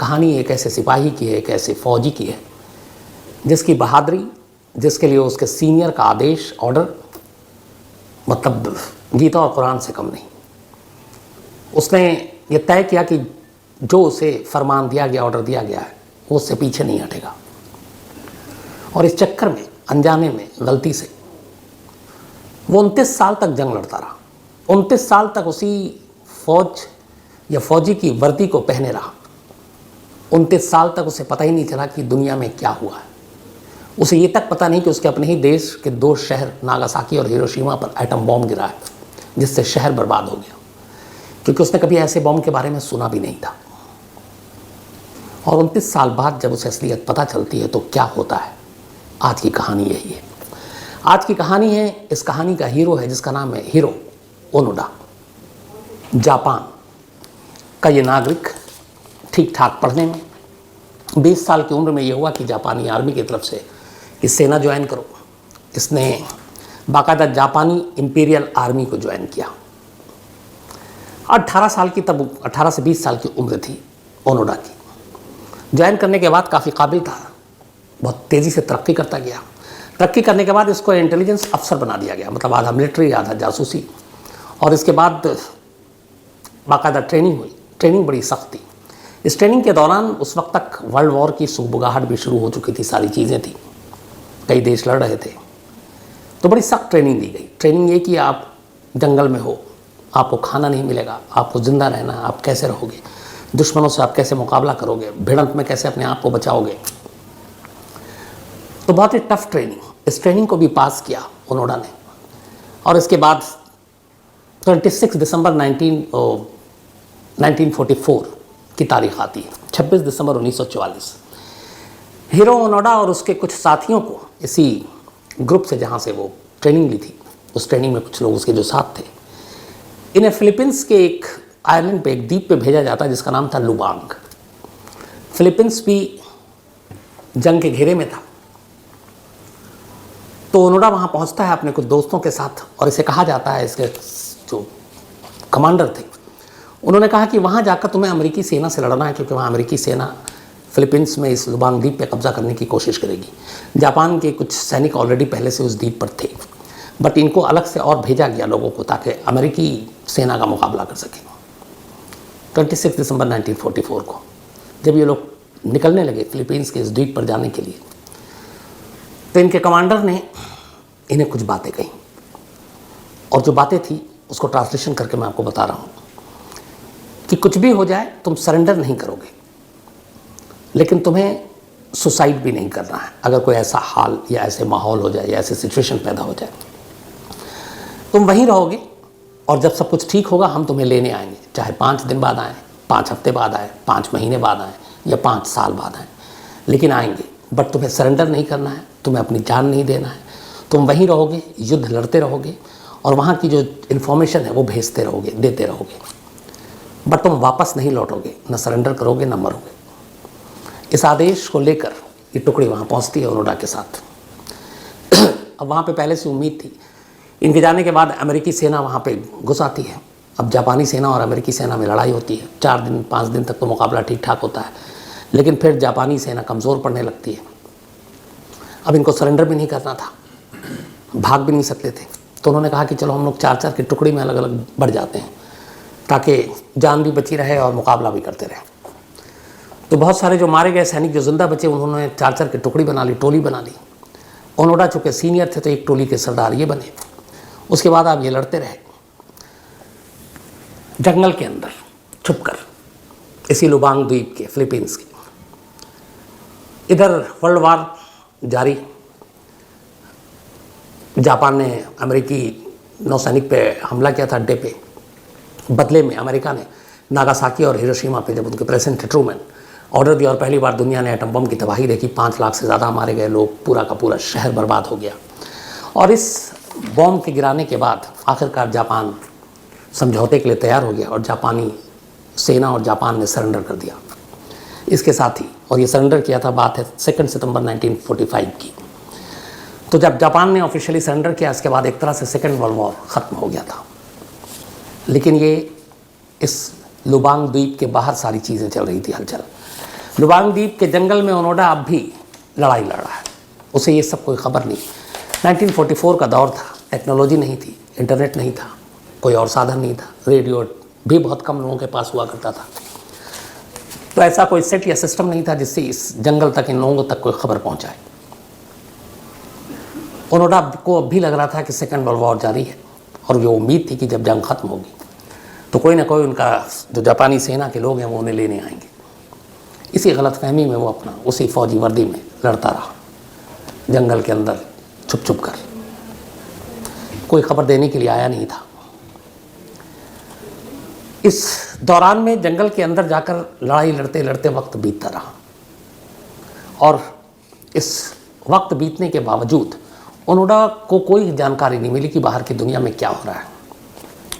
कहानी एक ऐसे सिपाही की है, एक ऐसे फौजी की है जिसकी बहादुरी, जिसके लिए उसके सीनियर का आदेश, ऑर्डर, मतलब गीता और कुरान से कम नहीं। उसने ये तय किया कि जो उसे फरमान दिया गया, ऑर्डर दिया गया है, वो उससे पीछे नहीं हटेगा। और इस चक्कर में, अनजाने में, गलती से वो 29 साल तक जंग लड़ता रहा। 29 साल तक उसी फौज या फौजी की वर्दी को पहने रहा। 29 साल तक उसे पता ही नहीं चला कि दुनिया में क्या हुआ है। उसे ये तक पता नहीं कि उसके अपने ही देश के 2 शहर नागासाकी और हिरोशिमा पर एटम बॉम्ब गिरा है, जिससे शहर बर्बाद हो गया, क्योंकि उसने कभी ऐसे बॉम्ब के बारे में सुना भी नहीं था। और 29 साल बाद जब उसे असलियत पता चलती है तो क्या होता है, आज की कहानी यही है। आज की कहानी है, इस कहानी का हीरो है जिसका नाम है हिरो ओनोडा। जापान का ये नागरिक ठीक ठाक पढ़ने में, 20 साल की उम्र में ये हुआ कि जापानी आर्मी की तरफ से कि सेना ज्वाइन करो। इसने बाकायदा जापानी इंपीरियल आर्मी को ज्वाइन किया। 18 साल की, तब 18 से 20 साल की उम्र थी ओनोडा की। ज्वाइन करने के बाद काफ़ी काबिल था, बहुत तेज़ी से तरक्की करता गया। तरक्की करने के बाद इसको इंटेलिजेंस अफसर बना दिया गया, मतलब आधा मिलिट्री आधा जासूसी। और इसके बाद बाकायदा ट्रेनिंग हुई। ट्रेनिंग बड़ी सख्त थी। इस ट्रेनिंग के दौरान उस वक्त तक वर्ल्ड वॉर की सुगबुगाहट भी शुरू हो चुकी थी, सारी चीज़ें थी, कई देश लड़ रहे थे, तो बड़ी सख्त ट्रेनिंग दी गई। ट्रेनिंग ये कि आप जंगल में हो, आपको खाना नहीं मिलेगा, आपको ज़िंदा रहना है, आप कैसे रहोगे, दुश्मनों से आप कैसे मुकाबला करोगे, भिड़ंत में कैसे अपने आप को बचाओगे। तो बहुत ही टफ ट्रेनिंग। इस ट्रेनिंग को भी पास किया ओनोडा ने। और इसके बाद 26 दिसंबर 1944 की तारीख आती है, 26 दिसंबर 1944। हीरो ओनोडा और उसके कुछ साथियों को इसी ग्रुप से, जहाँ से वो ट्रेनिंग ली थी, उस ट्रेनिंग में कुछ लोग उसके जो साथ थे, इन्हें फिलीपींस के एक आइलैंड पे, एक द्वीप पे भेजा जाता है जिसका नाम था लुबांग। फिलीपींस भी जंग के घेरे में था। तो ओनोडा वहाँ पहुँचता है अपने कुछ दोस्तों के साथ, और इसे कहा जाता है, इसके जो कमांडर थे उन्होंने कहा कि वहाँ जाकर तुम्हें अमेरिकी सेना से लड़ना है, क्योंकि वहाँ अमेरिकी सेना फिलीपींस में इस लुबांग द्वीप पे कब्जा करने की कोशिश करेगी। जापान के कुछ सैनिक ऑलरेडी पहले से उस द्वीप पर थे, बट इनको अलग से और भेजा गया लोगों को, ताकि अमेरिकी सेना का मुकाबला कर सकें। 26 दिसंबर 1944 को जब ये लोग निकलने लगे फिलीपींस के इस द्वीप पर जाने के लिए, तो इनके कमांडर ने इन्हें कुछ बातें कही। और जो बातें थी उसको ट्रांसलेशन करके मैं आपको बता रहा हूँ कि कुछ भी हो जाए तुम सरेंडर नहीं करोगे, लेकिन तुम्हें सुसाइड भी नहीं करना है। अगर कोई ऐसा हाल या ऐसे माहौल हो जाए या ऐसे सिचुएशन पैदा हो जाए, तुम वहीं रहोगे, और जब सब कुछ ठीक होगा हम तुम्हें लेने आएंगे, चाहे 5 दिन बाद आएँ, 5 हफ्ते बाद आए, 5 महीने बाद आएँ या 5 साल बाद आएँ, लेकिन आएंगे। बट तुम्हें सरेंडर नहीं करना है, तुम्हें अपनी जान नहीं देना है। तुम वहीं रहोगे, युद्ध लड़ते रहोगे, और वहाँ की जो इन्फॉर्मेशन है वो भेजते रहोगे, देते रहोगे, बट तुम वापस नहीं लौटोगे, न सरेंडर करोगे न मरोगे। इस आदेश को लेकर ये टुकड़ी वहाँ पहुँचती है ओनोडा के साथ। अब वहाँ पे पहले से उम्मीद थी, इनके जाने के बाद अमेरिकी सेना वहाँ पे घुस आती है। अब जापानी सेना और अमेरिकी सेना में लड़ाई होती है, 4 दिन 5 दिन तक तो मुकाबला ठीक ठाक होता है, लेकिन फिर जापानी सेना कमज़ोर पड़ने लगती है। अब इनको सरेंडर भी नहीं करना था, भाग भी नहीं सकते थे, तो उन्होंने कहा कि चलो हम लोग 4-4 की टुकड़ी में अलग अलग बढ़ जाते हैं, ताकि जान भी बची रहे और मुकाबला भी करते रहे। तो बहुत सारे जो मारे गए सैनिक जो जिंदा बचे, उन्होंने 4-4 की टुकड़ी बना ली, टोली बना ली। ओनोडा चूँकि सीनियर थे तो एक टोली के सरदार ये बने। उसके बाद आप ये लड़ते रहे जंगल के अंदर छुपकर, इसी लुबांग द्वीप के, फिलीपींस के। इधर वर्ल्ड वार जारी। जापान ने अमेरिकी नौसैनिक पे हमला किया था, अड्डे पे। बदले में अमेरिका ने नागासाकी और हिरोशिमा पे, जब उनके प्रेसिडेंट ट्रूमैन, ऑर्डर दिया और पहली बार दुनिया ने एटम बम की तबाही देखी। 5 लाख से ज़्यादा मारे गए लोग, पूरा का पूरा शहर बर्बाद हो गया। और इस बॉम्ब के गिराने के बाद आखिरकार जापान समझौते के लिए तैयार हो गया, और जापानी सेना और जापान ने सरेंडर कर दिया इसके साथ ही। और ये सरेंडर किया था, बात है 2 सितंबर 1945 की। तो जब जापान ने ऑफिशियली सरेंडर किया, इसके बाद एक तरह से सेकेंड वर्ल्ड वॉर ख़त्म हो गया था। लेकिन ये इस लुबांग द्वीप के बाहर सारी चीज़ें चल रही थी हलचल। लुबांग द्वीप के जंगल में ओनोडा अब भी लड़ाई लड़ रहा है, उसे ये सब कोई खबर नहीं। 1944 का दौर था, टेक्नोलॉजी नहीं थी, इंटरनेट नहीं था, कोई और साधन नहीं था, रेडियो भी बहुत कम लोगों के पास हुआ करता था, तो ऐसा कोई सेट या सिस्टम नहीं था जिससे इस जंगल तक, इन लोगों तक कोई खबर पहुंचाए। ओनोडा को अब भी लग रहा था कि सेकेंड वर्ल्ड वॉर जारी है और वो उम्मीद थी कि जब जंग खत्म होगी तो कोई ना कोई उनका जो जापानी सेना के लोग हैं वो उन्हें लेने आएंगे। इसी गलतफहमी में वो अपना उसी फौजी वर्दी में लड़ता रहा जंगल के अंदर छुप छुप कर, कोई खबर देने के लिए आया नहीं था। इस दौरान में जंगल के अंदर जाकर लड़ाई लड़ते लड़ते वक्त बीतता रहा और इस वक्त बीतने के बावजूद ओनोडा को कोई जानकारी नहीं मिली कि बाहर की दुनिया में क्या हो रहा है।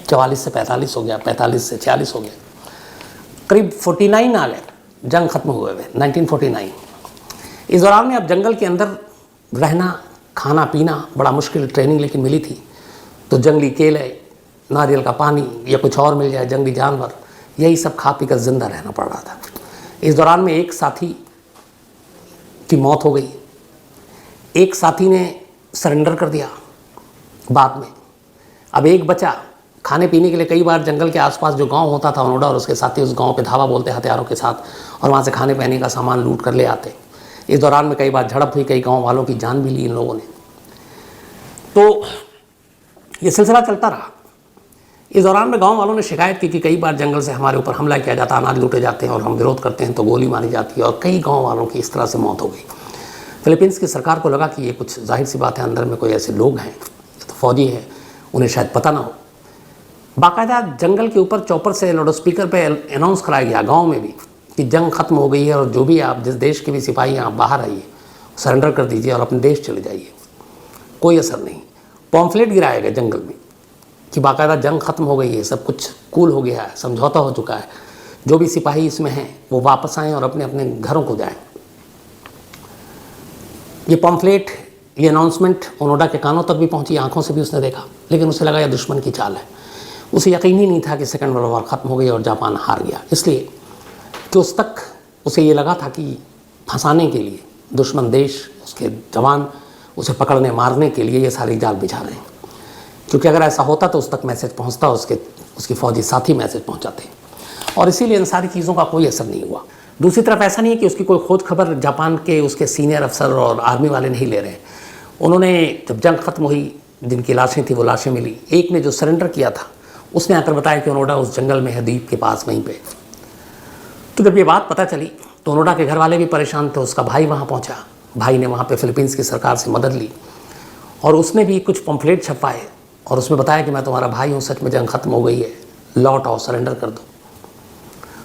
44 से 45 हो गया, 45 से 46 हो गया, करीब 49 आ गए, जंग खत्म हुए हुए 1949। इस दौरान में अब जंगल के अंदर रहना, खाना पीना बड़ा मुश्किल, ट्रेनिंग लेकिन मिली थी तो जंगली केले, नारियल का पानी या कुछ और मिल जाए, जंगली जानवर, यही सब खा पी कर जिंदा रहना पड़ रहा था। इस दौरान में एक साथी की मौत हो गई, एक साथी ने सरेंडर कर दिया बाद में, अब एक बचा। खाने पीने के लिए कई बार जंगल के आसपास जो गांव होता था, ओनोडा और उसके साथी उस गांव पे धावा बोलते हथियारों के साथ और वहाँ से खाने पीने का सामान लूट कर ले आते। इस दौरान में कई बार झड़प हुई, कई गांव वालों की जान भी ली इन लोगों ने। तो ये सिलसिला चलता रहा। इस दौरान में गांव वालों ने शिकायत की कि कई बार जंगल से हमारे ऊपर हमला किया जाता, अनाज लूटे जाते हैं और हम विरोध करते हैं तो गोली मारी जाती है और कई गाँव वालों की इस तरह से मौत हो गई। फिलीपींस की सरकार को लगा कि ये कुछ जाहिर सी बात है, अंदर में कोई ऐसे लोग हैं तो फौजी हैं, उन्हें शायद पता ना हो। बाकायदा जंगल के ऊपर चौपर से लाउड स्पीकर पे अनाउंस कराया गया गांव में भी कि जंग खत्म हो गई है और जो भी आप, जिस देश के भी सिपाही हैं, आप बाहर आइए, सरेंडर कर दीजिए और अपने देश चले जाइए। कोई असर नहीं। पॉम्फलेट गिराए गए जंगल में कि बाकायदा जंग खत्म हो गई है, सब कुछ कूल हो गया है, समझौता हो चुका है, जो भी सिपाही इसमें हैं वो वापस आएँ और अपने अपने घरों को जाएँ। ये पॉम्फलेट, ये अनाउंसमेंट ओनोडा के कानों तक भी पहुंची, आंखों से भी उसने देखा, लेकिन उसे लगा यह दुश्मन की चाल है। उसे यकीन ही नहीं था कि सेकेंड वर्ल्ड वॉर खत्म हो गई और जापान हार गया, इसलिए कि उस तक उसे ये लगा था कि फंसाने के लिए दुश्मन देश, उसके जवान उसे पकड़ने मारने के लिए ये सारी जाल बिछा रहे हैं। क्योंकि अगर ऐसा होता तो उस तक मैसेज पहुंचता, उसके फौजी साथी मैसेज पहुंचाते, और इसीलिए इन सारी चीज़ों का कोई असर नहीं हुआ। दूसरी तरफ ऐसा नहीं है कि उसकी कोई खोज खबर जापान के उसके सीनियर अफसर और आर्मी वाले नहीं ले रहे। उन्होंने जब जंग खत्म हुई, जिनकी लाशें थी वो लाशें मिली। एक ने जो सरेंडर किया था उसने आकर बताया कि ओनोडा उस जंगल में है, द्वीप के पास वहीं पे। तो जब ये बात पता चली तो ओनोडा के घर वाले भी परेशान थे। उसका भाई वहाँ पहुँचा, भाई ने वहाँ पे फिलीपींस की सरकार से मदद ली और उसने भी कुछ पम्फलेट छपवाए और उसमें बताया कि मैं तुम्हारा भाई हूँ, सच में जंग खत्म हो गई है, लौट आओ, सरेंडर कर दो।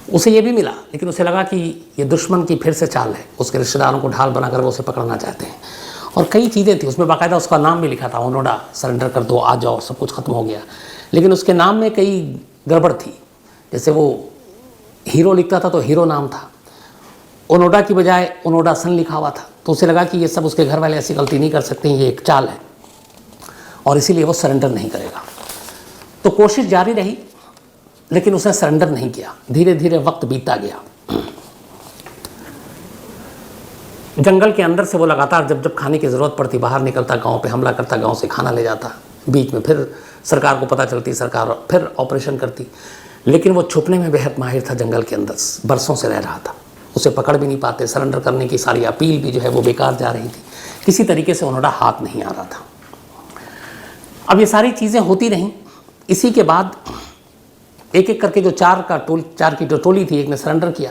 उसे ये भी मिला, लेकिन उसे लगा कि ये दुश्मन की फिर से चाल है, उसके रिश्तेदारों को ढाल बनाकर वो उसे पकड़ना चाहते हैं। और कई चीज़ें थी उसमें, बाकायदा उसका नाम भी लिखा था, ओनोडा, सरेंडर कर दो, आ जाओ, सब कुछ खत्म हो गया। लेकिन उसके नाम में कई गड़बड़ थी। जैसे वो हीरो लिखता था तो हीरो नाम था, ओनोडा की बजाय ओनोडा सन लिखा हुआ था। तो उसे लगा कि ये सब उसके घर वाले ऐसी गलती नहीं कर सकते, ये एक चाल है, और इसीलिए वो सरेंडर नहीं करेगा। तो कोशिश जारी रही, लेकिन उसने सरेंडर नहीं किया। धीरे धीरे वक्त बीतता गया। जंगल के अंदर से वो लगातार जब जब खाने की ज़रूरत पड़ती बाहर निकलता, गांव पे हमला करता, गांव से खाना ले जाता। बीच में फिर सरकार को पता चलती, सरकार फिर ऑपरेशन करती। लेकिन वो छुपने में बेहद माहिर था, जंगल के अंदर बरसों से रह रहा था, उसे पकड़ भी नहीं पाते। सरेंडर करने की सारी अपील भी जो है वो बेकार जा रही थी, किसी तरीके से ओनोडा हाथ नहीं आ रहा था। अब ये सारी चीज़ें होती रहीं। इसी के बाद एक एक करके जो चार की जो टोली थी, एक ने सरेंडर किया,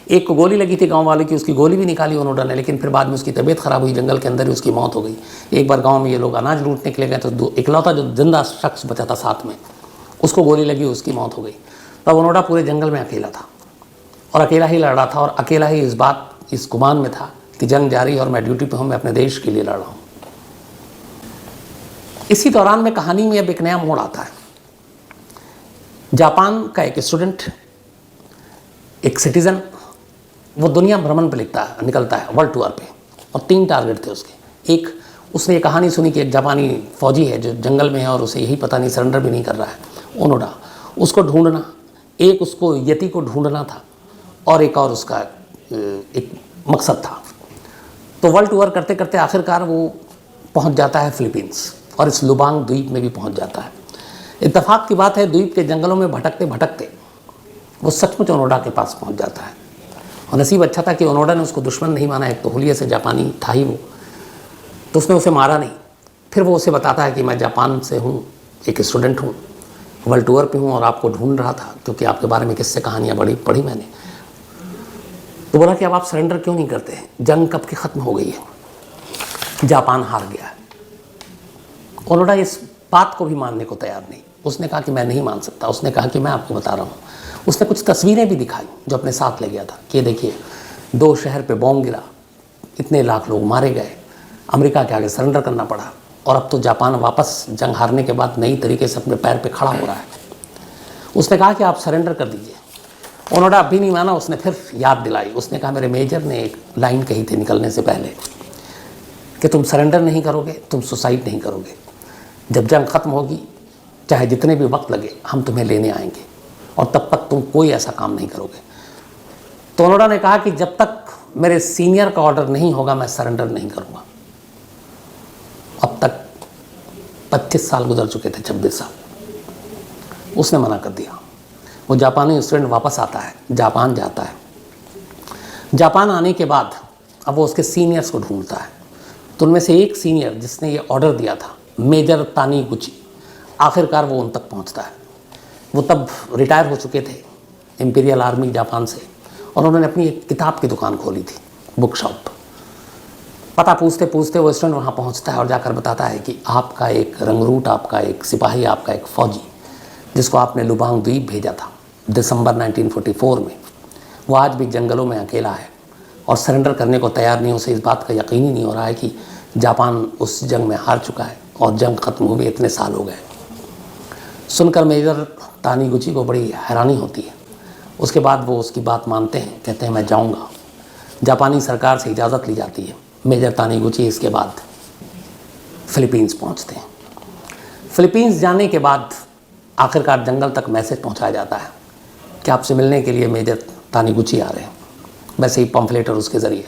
एक को गोली लगी थी गांव वाले की, उसकी गोली भी निकाली ओनोडा ने, लेकिन फिर बाद में उसकी तबीयत खराब हुई, जंगल के अंदर ही उसकी मौत हो गई। एक बार गांव में ये लोग अनाज लूटने के लिए गए तो इकलौता जो जिंदा शख्स बचा था साथ में, उसको गोली लगी, उसकी मौत हो गई। तब ओनोडा पूरे जंगल में अकेला था और अकेला ही लड़ रहा था, और अकेला ही इस गुमान में था कि जंग जारी और मैं ड्यूटी पर हूँ, मैं अपने देश के लिए लड़ रहा हूँ। इसी दौरान में कहानी में अब एक नया मोड़ आता है। जापान का एक स्टूडेंट, एक सिटीज़न, वो दुनिया भ्रमण पर निकलता है वर्ल्ड टूर पे, और 3 टारगेट थे उसके। एक, उसने ये कहानी सुनी कि एक जापानी फौजी है जो जंगल में है और उसे यही पता नहीं, सरेंडर भी नहीं कर रहा है, ओनोडा। उसको ढूंढना, एक उसको यति को ढूंढना था और एक और उसका एक मकसद था। तो वर्ल्ड टूर करते करते आखिरकार वो पहुंच जाता है फिलीपींस और इस लुबांग द्वीप में भी पहुंच जाता है। इत्तेफाक की बात है, द्वीप के जंगलों में भटकते भटकते वो सचमुच ओनोडा के पास पहुंच जाता है। और नसीब अच्छा था कि ओनोडा ने उसको दुश्मन नहीं माना, एक तो हुलिये से जापानी था ही वो, तो उसने उसे मारा नहीं। फिर वो उसे बताता है कि मैं जापान से हूँ, एक स्टूडेंट हूँ, वर्ल्ड टूर पे हूँ और आपको ढूंढ रहा था क्योंकि आपके बारे में किससे कहानियाँ पढ़ी मैंने। तो बोला कि अब आप सरेंडर क्यों नहीं करते हैं, जंग कब की ख़त्म हो गई है, जापान हार गया है। ओनोडा इस बात को भी मानने को तैयार नहीं। उसने कहा कि मैं नहीं मान सकता। उसने कहा कि मैं आपको बता रहा हूँ। उसने कुछ तस्वीरें भी दिखाई जो अपने साथ ले गया था कि देखिए 2 शहर पे बॉम्ब गिरा, इतने लाख लोग मारे गए, अमेरिका के आगे सरेंडर करना पड़ा और अब तो जापान वापस जंग हारने के बाद नई तरीके से अपने पैर पे खड़ा हो रहा है। उसने कहा कि आप सरेंडर कर दीजिए। ओनोडा अब भी नहीं माना। उसने फिर याद दिलाई। उसने कहा मेरे मेजर ने एक लाइन कही थी निकलने से पहले कि तुम सरेंडर नहीं करोगे, तुम सुसाइड नहीं करोगे। जब जंग ख़त्म होगी, चाहे जितने भी वक्त लगे, हम तुम्हें लेने आएंगे और तब तक तुम कोई ऐसा काम नहीं करोगे। तो ओनोडा ने कहा कि जब तक मेरे सीनियर का ऑर्डर नहीं होगा मैं सरेंडर नहीं करूँगा। अब तक 25 साल गुजर चुके थे, 26 साल। उसने मना कर दिया। वो जापानी स्टूडेंट वापस आता है, जापान जाता है। जापान आने के बाद अब वो उसके सीनियर्स को ढूंढता है। तो उनमें से एक सीनियर जिसने ये ऑर्डर दिया था, मेजर तानीगुची, आखिरकार वो उन तक पहुंचता है। वो तब रिटायर हो चुके थे इंपीरियल आर्मी जापान से और उन्होंने अपनी एक किताब की दुकान खोली थी, बुक शॉप। पता पूछते पूछते वो स्टूडेंट वहाँ पहुँचता है और जाकर बताता है कि आपका एक रंगरूट, आपका एक सिपाही, आपका एक फ़ौजी जिसको आपने लुबांग द्वीप भेजा था दिसंबर 1944 में, वो आज भी जंगलों में अकेला है और सरेंडर करने को तैयार नहीं। उसे इस बात का यकीन ही नहीं हो रहा है कि जापान उस जंग में हार चुका है और जंग ख़त्म हुए इतने साल हो गए। सुनकर मेजर तानीगुची को बड़ी हैरानी होती है। उसके बाद वो उसकी बात मानते हैं, कहते हैं मैं जाऊंगा। जापानी सरकार से इजाज़त ली जाती है। मेजर तानीगुची इसके बाद फिलीपींस पहुंचते हैं। फिलीपींस जाने के बाद आखिरकार जंगल तक मैसेज पहुंचाया जाता है कि आपसे मिलने के लिए मेजर तानीगुची आ रहे हैं। वैसे ही पम्फलेटर उसके ज़रिए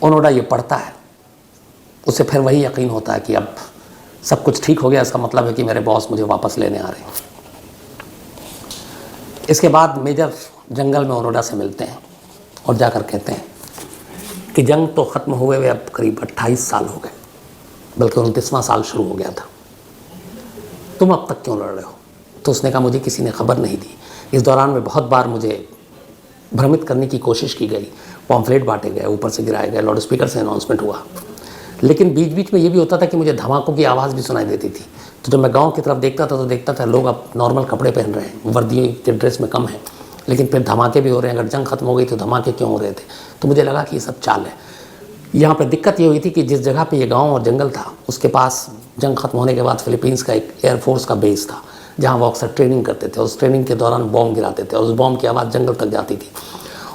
ओनोडा ये पढ़ता है। उसे फिर वही यकीन होता है कि अब सब कुछ ठीक हो गया, इसका मतलब है कि मेरे बॉस मुझे वापस लेने आ रहे हैं। इसके बाद मेजर जंगल में ओनोडा से मिलते हैं और जाकर कहते हैं कि जंग तो ख़त्म हुए हुए अब करीब 28 साल हो गए, बल्कि 29वां साल शुरू हो गया था। तुम अब तक क्यों लड़ रहे हो? तो उसने कहा मुझे किसी ने खबर नहीं दी। इस दौरान में बहुत बार मुझे भ्रमित करने की कोशिश की गई, पॉम्फलेट बांटे गए, ऊपर से गिराए गए, लाउड स्पीकर से अनाउंसमेंट हुआ, लेकिन बीच बीच में ये भी होता था कि मुझे धमाकों की आवाज़ भी सुनाई देती थी। तो जब मैं गांव की तरफ देखता था तो देखता था लोग अब नॉर्मल कपड़े पहन रहे हैं, वर्दी के ड्रेस में कम है, लेकिन फिर धमाके भी हो रहे हैं। अगर जंग खत्म हो गई तो धमाके क्यों हो रहे थे? तो मुझे लगा कि ये सब चाल है। यहाँ पर दिक्कत ये हुई थी कि जिस जगह पे ये गांव और जंगल था, उसके पास जंग खत्म होने के बाद फिलीपींस का एक एयरफोर्स का बेस था जहाँ वो अक्सर ट्रेनिंग करते थे। उस ट्रेनिंग के दौरान बॉम्ब गिराते थे और उस बॉम्ब की आवाज़ जंगल तक जाती थी।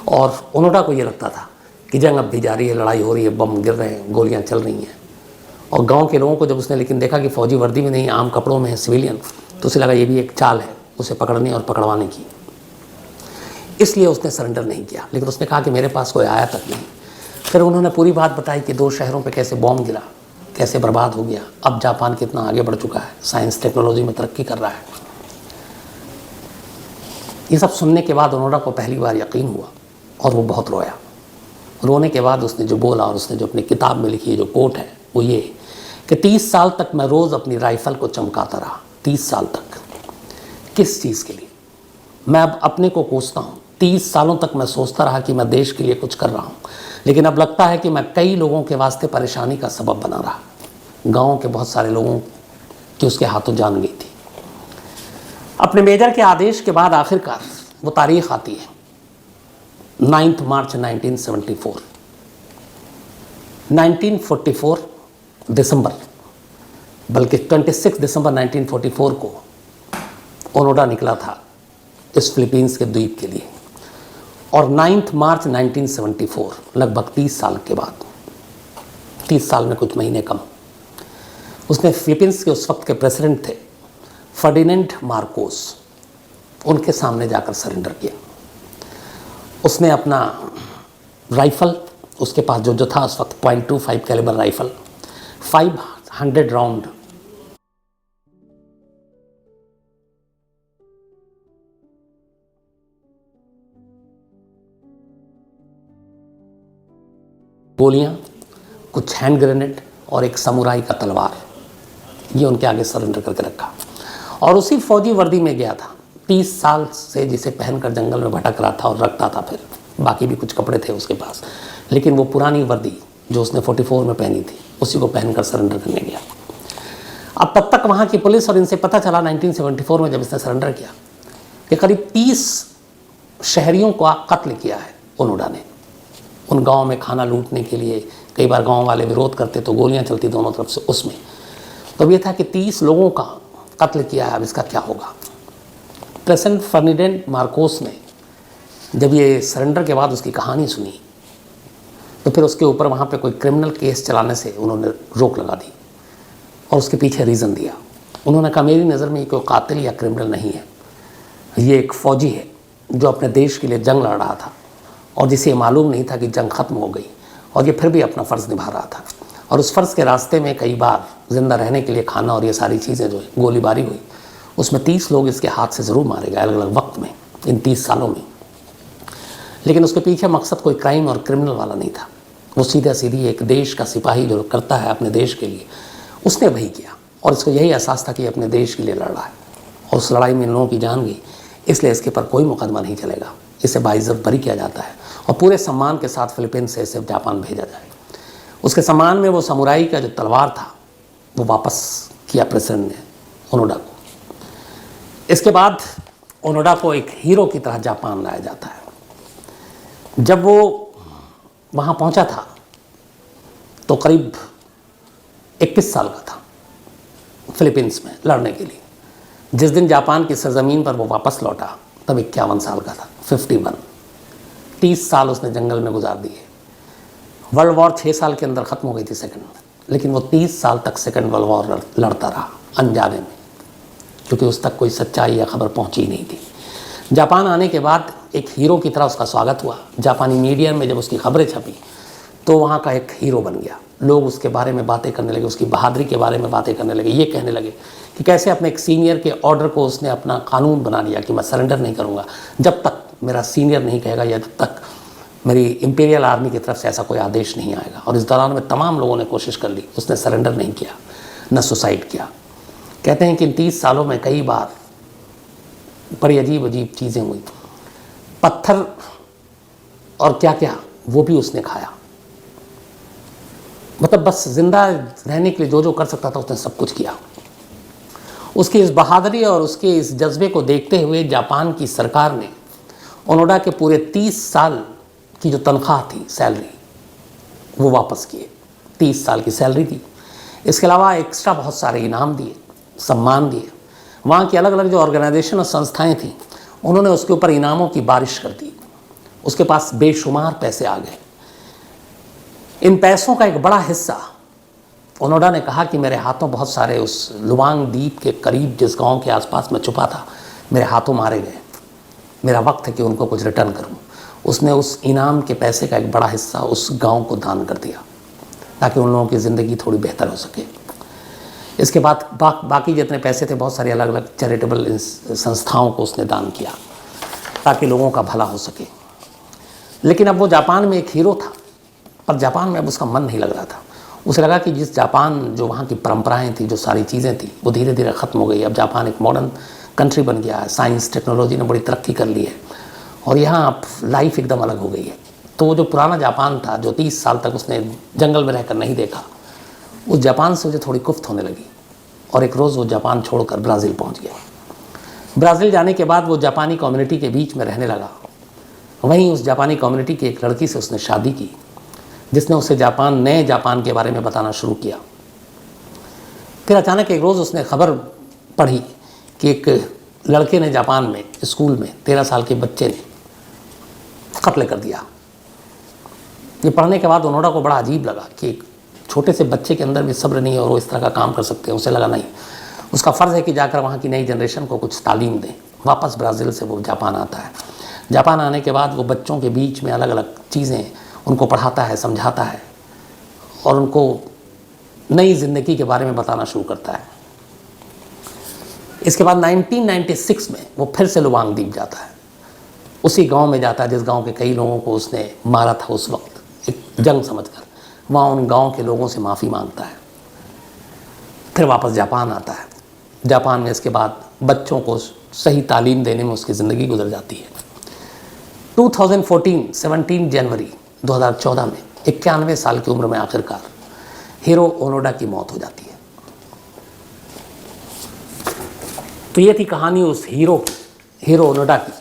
और ओनोडा को ये लगता था कि जंग अब भी जारी है, लड़ाई हो रही है, बम गिर रहे हैं, गोलियाँ चल रही हैं। और गांव के लोगों को जब उसने लेकिन देखा कि फ़ौजी वर्दी में नहीं, आम कपड़ों में है, सिविलियन, तो उसे लगा ये भी एक चाल है उसे पकड़ने और पकड़वाने की। इसलिए उसने सरेंडर नहीं किया। लेकिन उसने कहा कि मेरे पास कोई आया तक नहीं। फिर उन्होंने पूरी बात बताई कि 2 शहरों पे कैसे बॉम्ब गिरा, कैसे बर्बाद हो गया, अब जापान कितना आगे बढ़ चुका है, साइंस टेक्नोलॉजी में तरक्की कर रहा है। ये सब सुनने के बाद ओनोडा को पहली बार यकीन हुआ और वो बहुत रोया। रोने के बाद उसने जो बोला और उसने जो अपनी किताब में लिखी है जो कोट है वो ये कि 30 साल तक मैं रोज़ अपनी राइफ़ल को चमकाता रहा। 30 साल तक किस चीज़ के लिए? मैं अब अपने को कोसता हूँ। 30 सालों तक मैं सोचता रहा कि मैं देश के लिए कुछ कर रहा हूँ, लेकिन अब लगता है कि मैं कई लोगों के वास्ते परेशानी का सबब बना रहा। गाँव के बहुत सारे लोगों की उसके हाथों जान गई थी। अपने मेजर के आदेश के बाद आखिरकार वो तारीख आती है 9 मार्च 1974। 1944 दिसंबर, बल्कि 26 दिसंबर 1944 को ओनोडा निकला था इस फिलीपींस के द्वीप के लिए। और 9 मार्च 1974, लगभग 30 साल के बाद, 30 साल में कुछ महीने कम, उसने फिलीपींस के उस वक्त के प्रेसिडेंट थे फर्डिनेंड मार्कोस, उनके सामने जाकर सरेंडर किया। उसने अपना राइफ़ल, उसके पास जो था उस वक्त .25 कैलिबर राइफ़ल, 500 राउंड गोलियां, कुछ हैंड ग्रेनेड और एक समुराई का तलवार, ये उनके आगे सरेंडर करके रखा। और उसी फौजी वर्दी में गया था, 30 साल से जिसे पहनकर जंगल में भटक रहा था और रखता था, फिर बाकी भी कुछ कपड़े थे उसके पास, लेकिन वो पुरानी वर्दी जो उसने 44 में पहनी थी उसी को पहनकर सरेंडर करने गया। अब तब तक वहाँ की पुलिस और इनसे पता चला 1974 में जब इसने सरेंडर किया कि करीब 30 शहरियों को कत्ल किया है ओनोडा ने। उन गाँव में खाना लूटने के लिए कई बार गाँव वाले विरोध करते तो गोलियाँ चलती दोनों तरफ से उसमें। तो ये था कि 30 लोगों का कत्ल किया है, अब इसका क्या होगा। प्रेसिडेंट फर्डिनेंड मार्कोस ने जब ये सरेंडर के बाद उसकी कहानी सुनी तो फिर उसके ऊपर वहाँ पे कोई क्रिमिनल केस चलाने से उन्होंने रोक लगा दी और उसके पीछे रीज़न दिया। उन्होंने कहा मेरी नज़र में ये कोई कातिल या क्रिमिनल नहीं है, ये एक फ़ौजी है जो अपने देश के लिए जंग लड़ रहा था और जिसे मालूम नहीं था कि जंग ख़त्म हो गई, और ये फिर भी अपना फ़र्ज़ निभा रहा था। और उस फ़र्ज़ के रास्ते में कई बार ज़िंदा रहने के लिए खाना और ये सारी चीज़ें जो है, गोलीबारी हुई, उसमें 30 लोग इसके हाथ से ज़रूर मारे गए अलग अलग वक्त में, इन 30 सालों में। लेकिन उसके पीछे मकसद कोई क्राइम और क्रिमिनल वाला नहीं था, वो सीधा सीधी एक देश का सिपाही जो करता है अपने देश के लिए, उसने वही किया। और इसको यही एहसास था कि अपने देश के लिए लड़ रहा है और उस लड़ाई में लोगों की जान गई, इसलिए इसके पर कोई मुकदमा नहीं चलेगा, इसे बाइज्जत बरी किया जाता है और पूरे सम्मान के साथ फिलीपींस से इसे जापान भेजा जाए। उसके सम्मान में वो समुराई का जो तलवार था वो वापस किया प्रेसिडेंट ने ओनोडा को। इसके बाद ओनोडा को एक हीरो की तरह जापान लाया जाता है। जब वो वहाँ पहुँचा था तो करीब 21 साल का था फिलीपींस में लड़ने के लिए। जिस दिन जापान की सरजमीन पर वो वापस लौटा तब 51 साल का था, 51। 30 साल उसने जंगल में गुजार दिए। वर्ल्ड वॉर 6 साल के अंदर ख़त्म हो गई थी सेकंड, लेकिन वो 30 साल तक सेकंड वर्ल्ड वॉर लड़ता रहा अनजाने में, क्योंकि उस तक कोई सच्चाई या खबर पहुंची नहीं थी। जापान आने के बाद एक हीरो की तरह उसका स्वागत हुआ। जापानी मीडिया में जब उसकी खबरें छपी तो वहाँ का एक हीरो बन गया। लोग उसके बारे में बातें करने लगे, उसकी बहादुरी के बारे में बातें करने लगे। ये कहने लगे कि कैसे अपने एक सीनियर के ऑर्डर को उसने अपना कानून बना लिया कि मैं सरेंडर नहीं करूँगा जब तक मेरा सीनियर नहीं कहेगा या जब तक मेरी इंपीरियल आर्मी की तरफ से ऐसा कोई आदेश नहीं आएगा। और इस दौरान में तमाम लोगों ने कोशिश कर ली, उसने सरेंडर नहीं किया, न सुसाइड किया। कहते हैं कि इन 30 सालों में कई बार बड़ी अजीब अजीब चीज़ें हुई, पत्थर और क्या क्या वो भी उसने खाया। मतलब बस जिंदा रहने के लिए जो जो कर सकता था उसने सब कुछ किया। उसकी इस बहादुरी और उसके इस जज्बे को देखते हुए जापान की सरकार ने ओनोडा के पूरे 30 साल की जो तनख्वाह थी, सैलरी, वो वापस किए। 30 साल की सैलरी दी, इसके अलावा एक्स्ट्रा बहुत सारे इनाम दिए, सम्मान दिए। वहाँ की अलग अलग जो ऑर्गेनाइजेशन और संस्थाएं थीं उन्होंने उसके ऊपर इनामों की बारिश कर दी। उसके पास बेशुमार पैसे आ गए। इन पैसों का एक बड़ा हिस्सा ओनोडा ने कहा कि मेरे हाथों बहुत सारे उस लुवांग द्वीप के करीब जिस गांव के आसपास मैं छुपा था, मेरे हाथों मारे गए, मेरा वक्त है कि उनको कुछ रिटर्न करूं। उसने उस इनाम के पैसे का एक बड़ा हिस्सा उस गांव को दान कर दिया ताकि उन लोगों की ज़िंदगी थोड़ी बेहतर हो सके। इसके बाद बाकी जितने पैसे थे बहुत सारी अलग अलग चैरिटेबल संस्थाओं को उसने दान किया ताकि लोगों का भला हो सके। लेकिन अब वो जापान में एक हीरो था, पर जापान में अब उसका मन नहीं लग रहा था। उसे लगा कि जिस जापान जो वहाँ की परंपराएं थी, जो सारी चीज़ें थी, वो धीरे धीरे ख़त्म हो गई। अब जापान एक मॉडर्न कंट्री बन गया है, साइंस टेक्नोलॉजी ने बड़ी तरक्की कर ली है और यहाँ अब लाइफ एकदम अलग हो गई है। तो वो जो पुराना जापान था, जो 30 साल तक उसने जंगल में रहकर नहीं देखा, उस जापान से मुझे थोड़ी कुफ्त होने लगी। और एक रोज़ वो जापान छोड़कर ब्राज़ील पहुँच गया। ब्राज़ील जाने के बाद वो जापानी कम्युनिटी के बीच में रहने लगा। वहीं उस जापानी कम्युनिटी की एक लड़की से उसने शादी की जिसने उसे नए जापान के बारे में बताना शुरू किया। फिर अचानक एक रोज़ उसने खबर पढ़ी कि एक लड़के ने जापान में स्कूल में 13 साल के बच्चे ने कत्ल कर दिया। ये पढ़ने के बाद ओनोडा को बड़ा अजीब लगा कि एक छोटे से बच्चे के अंदर भी सब्र नहीं है और वो इस तरह का काम कर सकते हैं। उसे लगा नहीं, उसका फ़र्ज़ है कि जाकर वहाँ की नई जनरेशन को कुछ तालीम दें। वापस ब्राज़ील से वो जापान आता है। जापान आने के बाद वो बच्चों के बीच में अलग अलग चीज़ें उनको पढ़ाता है, समझाता है और उनको नई ज़िंदगी के बारे में बताना शुरू करता है। इसके बाद 1996 में वो फिर से लुवांग द्वीप जाता है, उसी गांव में जाता है जिस गांव के कई लोगों को उसने मारा था उस वक्त, एक जंग समझकर। वहाँ उन गांव के लोगों से माफ़ी मांगता है, फिर वापस जापान आता है। जापान में इसके बाद बच्चों को सही तालीम देने में उसकी ज़िंदगी गुजर जाती है। 2014 17 जनवरी 2014 में 91 साल की उम्र में आखिरकार हीरो ओनोडा की मौत हो जाती है। तो ये थी कहानी उस हीरो ओनोडा की